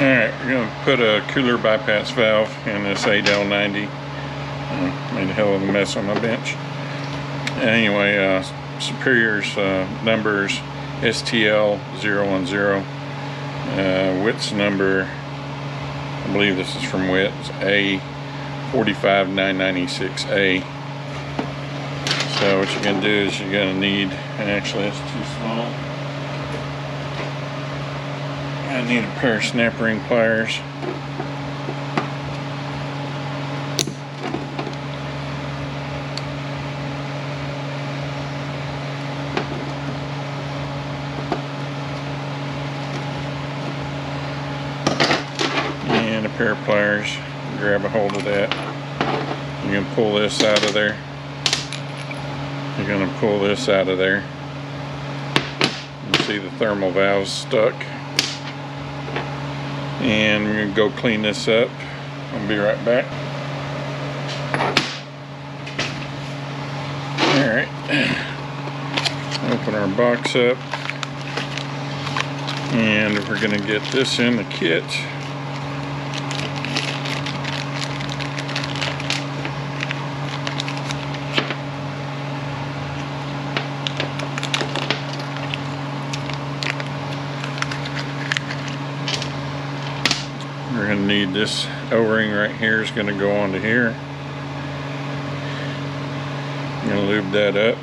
Alright, we're going to put a cooler bypass valve in this 8L90. Made a hell of a mess on my bench. Anyway, Supplier's number is STL010. Witt's number, I believe this is from Witt, is A45996A. So what you're going to do is you're going to need, actually it's too small. I need a pair of snap ring pliers. And a pair of pliers. Grab a hold of that. You're going to pull this out of there. You're going to pull this out of there. You see the thermal valve's stuck. And we're going to go clean this up. I'll be right back. Alright. Open our box up. And we're going to get this in the kit. We're going to need this O-ring right here is going to go onto here. I'm going to lube that up.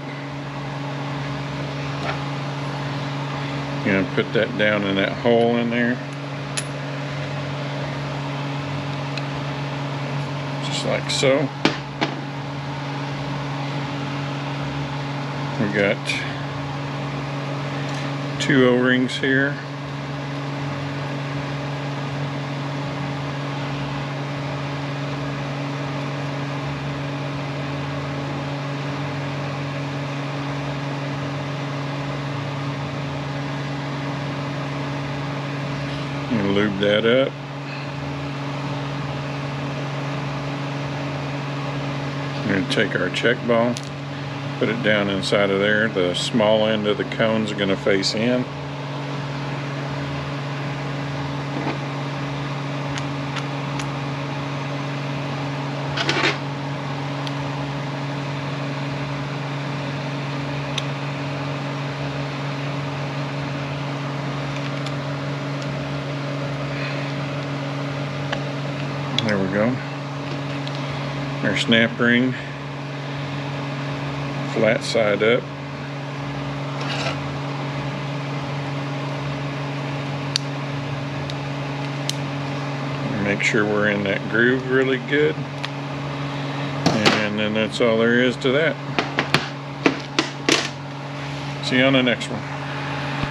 I'm going to put that down in that hole in there. Just like so. We got 2 O-rings here. I'm going to lube that up. I'm going to take our check ball, put it down inside of there. The small end of the cones are going to face in. There we go. Our snap ring, flat side up. Make sure we're in that groove really good. And then that's all there is to that. See you on the next one.